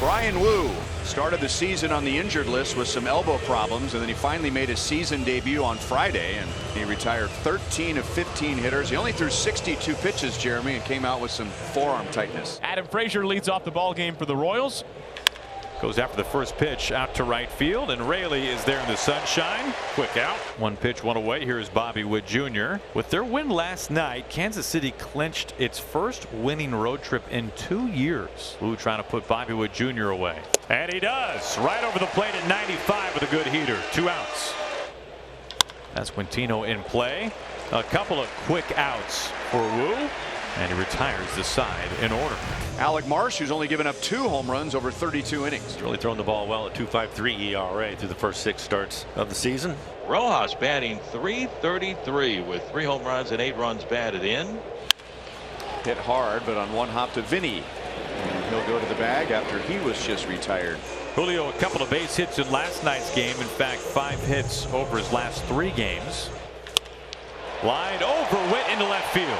Brian Wu started the season on the injured list with some elbow problems, and then he finally made his season debut on Friday, and he retired 13 of 15 hitters. He only threw 62 pitches, Jeremy, and came out with some forearm tightness. Adam Frasier leads off the ball game for the Royals. Goes after the first pitch out to right field, and Raley is there in the sunshine. Quick out. One pitch, one away. Here's Bobby Witt Jr. With their win last night, Kansas City clinched its first winning road trip in 2 years. Wu trying to put Bobby Witt Jr. away. And he does. Right over the plate at 95 with a good heater. 2 outs. That's Quintino in play. A couple of quick outs for Wu. And he retires the side in order. Alec Marsh, who's only given up 2 home runs over 32 innings. He's really thrown the ball well at 2.53 ERA through the first 6 starts of the season. Rojas batting .333 with 3 home runs and 8 runs batted in. Hit hard, but on one hop to Vinny. And he'll go to the bag after he was just retired. Julio, a couple of base hits in last night's game. In fact, 5 hits over his last 3 games. Lined over Witt into left field.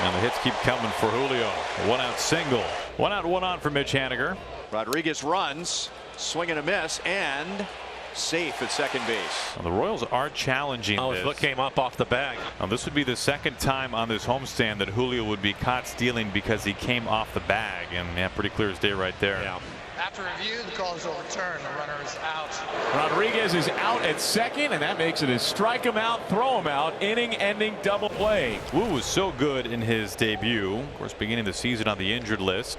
And the hits keep coming for Julio. 1 out single. 1 out, 1 on for Mitch Haniger. Rodriguez runs, swing and a miss, and safe at second base. Well, the Royals are challenging Oh, this. his foot came up off the bag. Now, this would be the second time on this homestand that Julio would be caught stealing because he came off the bag. And yeah, pretty clear as day right there. Yeah. After review, the call is overturned. The runner is out. Rodriguez is out at second, and that makes it a strike him out, throw him out, inning-ending double play. Wu was so good in his debut. Of course, beginning the season on the injured list.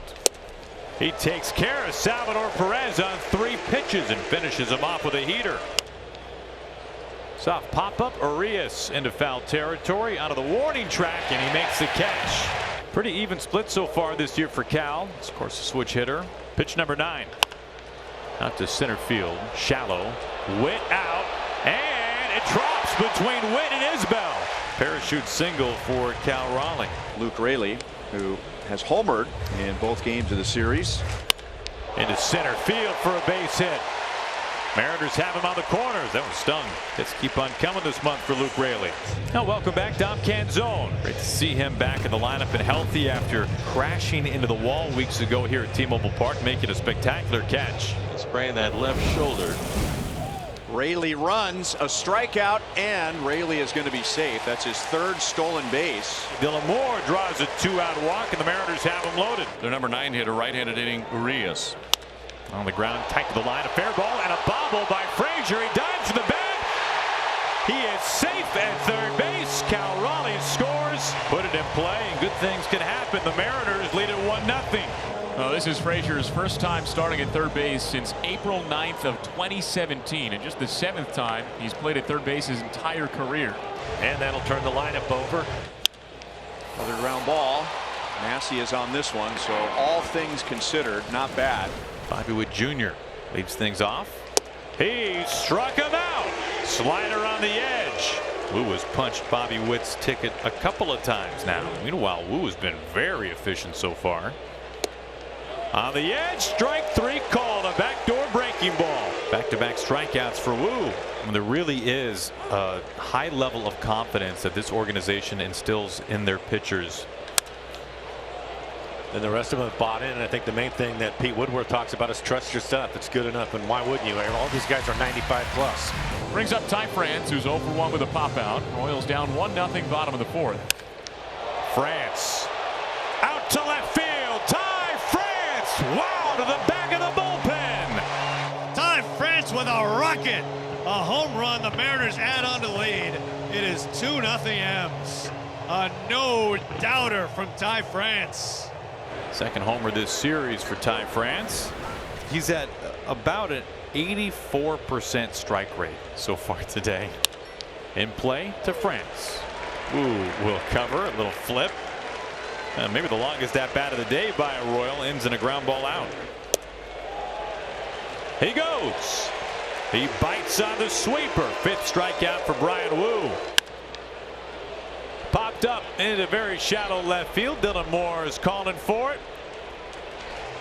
He takes care of Salvador Perez on 3 pitches and finishes him off with a heater. Soft pop-up. Arias into foul territory, out of the warning track, and he makes the catch. Pretty even split so far this year for Cal. It's, of course, a switch hitter. Pitch number 9. Out to center field. Shallow. Witt out. And it drops between Witt and Isbell. Parachute single for Cal Raleigh. Luke Raley, who has homered in both games of the series. Into center field for a base hit. Mariners have him on the corners. That was stung. Hits keep on coming this month for Luke Raley. Now welcome back Dom Canzone. Great to see him back in the lineup and healthy after crashing into the wall weeks ago here at T-Mobile Park, making a spectacular catch. Spraying that left shoulder. Raley runs, a strikeout, and Raley is going to be safe. That's his 3rd stolen base. Dylan Moore draws a 2-out walk, and the Mariners have him loaded. Their number 9 hitter, right-handed hitting Urias. On the ground, tight to the line, a fair ball and a bobble by Frasier. He dives to the bag. He is safe at third base. Cal Raleigh scores. Put it in play, and good things can happen. The Mariners lead it 1-0. Oh, this is Frasier's first time starting at third base since April 9th of 2017, and just the 7th time he's played at third base his entire career. And that'll turn the lineup over. Another ground ball. Massey is on this one, so all things considered, not bad. Bobby Witt Jr. leads things off. He struck him out. Slider on the edge. Wu has punched Bobby Witt's ticket a couple of times now. Meanwhile, Wu has been very efficient so far. On the edge, strike 3 called, a backdoor breaking ball. Back-to-back strikeouts for Wu. There really is a high level of confidence that this organization instills in their pitchers. And the rest of them have bought in. And I think the main thing that Pete Woodworth talks about is trust your stuff. It's good enough. And why wouldn't you? All these guys are 95 plus. Brings up Ty France, who's 0 for 1 with a pop out. Royals down 1-0 bottom of the 4th. France out to left field. Ty France. Wow, to the back of the bullpen. Ty France with a rocket. A home run. The Mariners add on to the lead. It is 2-0 M's. A no-doubter from Ty France. Second homer this series for Ty France. He's at about an 84% strike rate so far today. In play to France. Ooh, will cover. A little flip. Maybe the longest at bat of the day by a Royal. Ends in a ground ball out. He goes. He bites on the sweeper. 5th strikeout for Brian Wu. Popped up into very shallow left field. Dylan Moore is calling for it.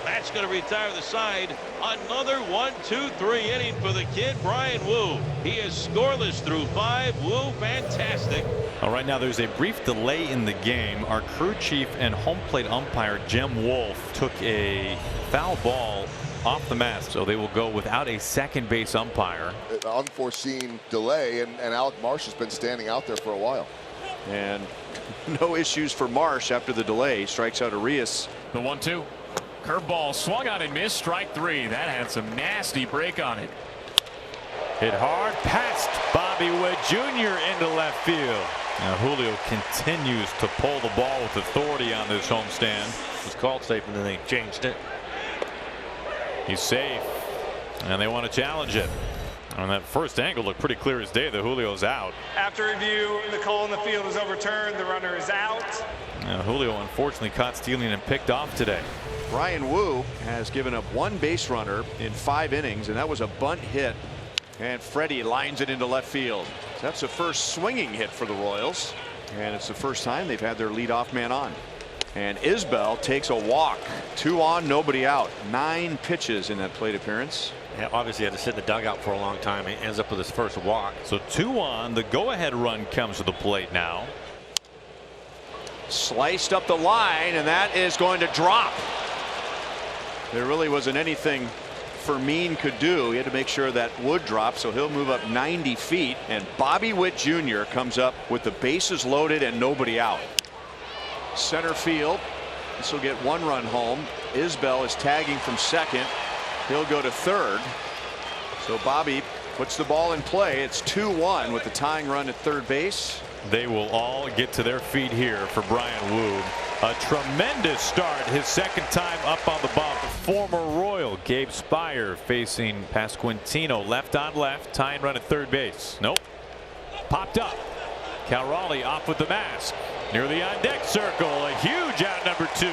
That's going to retire the side. Another 1-2-3 inning for the kid, Brian Wu. He is scoreless through 5. Wu, fantastic. All right, now there's a brief delay in the game. Our crew chief and home plate umpire Jim Wolf took a foul ball off the mast, so they will go without a second base umpire. An unforeseen delay, and Alec Marsh has been standing out there for a while. And no issues for Marsh after the delay. He strikes out Arias. The 1-2. Curveball swung on and missed. Strike three. That had some nasty break on it. Hit hard past Bobby Witt Jr. into left field. Now Julio continues to pull the ball with authority on this homestand. It was called safe and then they changed it. He's safe and they want to challenge it. On that first angle looked pretty clear as day that Julio's out. After review, the call in the field is overturned. The runner is out. Now, Julio unfortunately caught stealing and picked off today. Brian Wu has given up one base runner in 5 innings, and that was a bunt hit. And Freddie lines it into left field. So that's the first swinging hit for the Royals, and it's the first time they've had their leadoff man on. And Isbell takes a walk. 2 on, nobody out. 9 pitches in that plate appearance. Yeah, obviously had to sit in the dugout for a long time. He ends up with his first walk. So 2 on. The go-ahead run comes to the plate now. Sliced up the line, and that is going to drop. There really wasn't anything Fermin could do. He had to make sure that would drop, so he'll move up 90 feet. And Bobby Witt Jr. comes up with the bases loaded and nobody out. Center field. This will get 1 run home. Isbell is tagging from second. He'll go to third. So Bobby puts the ball in play. It's 2-1 with the tying run at third base. They will all get to their feet here for Brian Wu. A tremendous start, his second time up on the bump. Former Royal Gabe Spires facing Pasquantino, left on left, tying run at third base. Nope. Popped up. Cal Raleigh off with the mask. Near the on deck circle, a huge out number 2.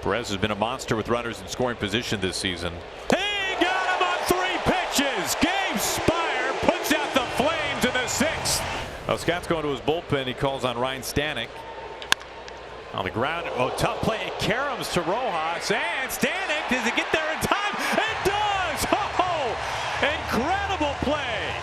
Perez has been a monster with runners in scoring position this season. He got him on 3 pitches. Gabe Spires puts out the Flames in the 6th. Well, Scott's going to his bullpen. He calls on Ryan Stanek. On the ground, tough play. It caroms to Rojas, and Stanek, does it get there in time? It does! Oh, incredible play.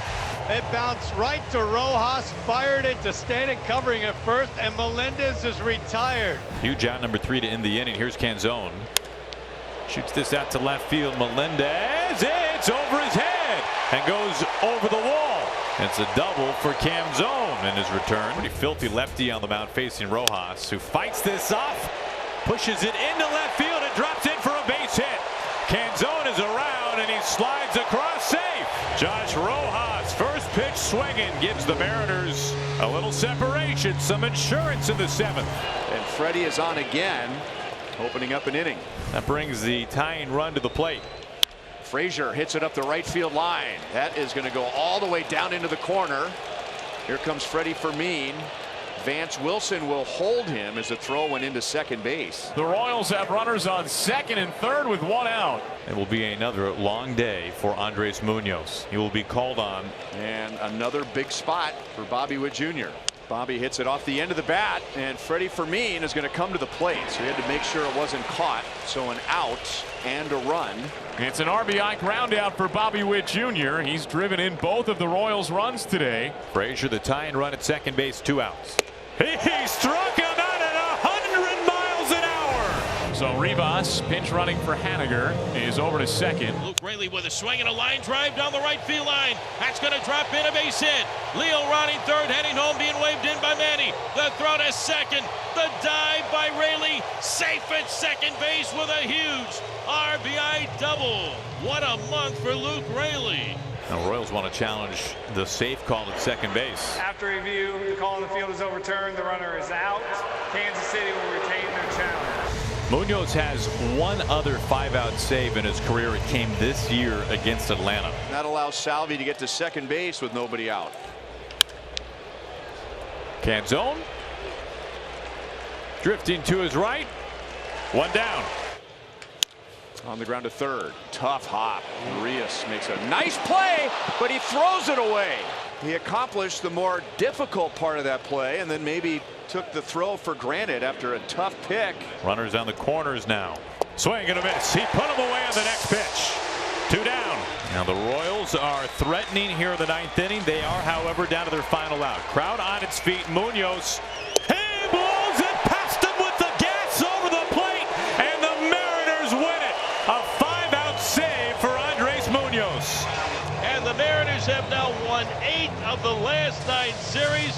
It bounced right to Rojas, fired it to Stanek covering it first, and Melendez is retired. Huge out number 3 to end the inning. Here's Canzone. Shoots this out to left field. Melendez, it's over his head and goes over the wall. It's a double for Canzone in his return. Pretty filthy lefty on the mound facing Rojas, who fights this off, pushes it into left field, and drops in for a base hit. Canzone is around and he slides across safe. Josh Rojas, first pitch swinging, gives the Mariners a little separation, some insurance in the 7th. And Freddie is on again, opening up an inning. That brings the tying run to the plate. Frasier hits it up the right field line. That is going to go all the way down into the corner. Here comes Freddie Fermin. Vance Wilson will hold him as the throw went into second base. The Royals have runners on second and third with 1 out. It will be another long day for Andres Munoz. He will be called on. And another big spot for Bobby Witt Jr. Bobby hits it off the end of the bat, and Freddie Fermin is going to come to the plate, so he had to make sure it wasn't caught. So an out and a run. It's an RBI ground out for Bobby Witt Jr. He's driven in both of the Royals' runs today. Frazier, the tying run at second base, 2 outs. He struck him out at 100 miles an hour. So Rivas, pinch running for Haniger, is over to second. Luke Raley with a swing and a line drive down the right field line. That's going to drop in, a base hit. Leo Ronning third, heading home, being waved in by Manny. The throw to second. The dive by Raley. Safe at second base with a huge RBI double. What a month for Luke Raley. The Royals want to challenge the safe call at second base. After review, the call in the field is overturned. The runner is out. Kansas City will retain their challenge. Munoz has 1 other 5-out save in his career. It came this year against Atlanta. That allows Salvi to get to second base with nobody out. Canzone drifting to his right. 1 down. On the ground to third. Tough hop. Arias makes a nice play, but he throws it away. He accomplished the more difficult part of that play, and then maybe took the throw for granted after a tough pick. Runners on the corners now. Swing and a miss. He put him away on the next pitch. 2 down. Now the Royals are threatening here in the 9th inning. They are, however, down to their final out. Crowd on its feet. Munoz. He blows it past him with the gas over the plate, and the Mariners win it. A 5-out save and the Mariners have now won 8 of the last 9 series.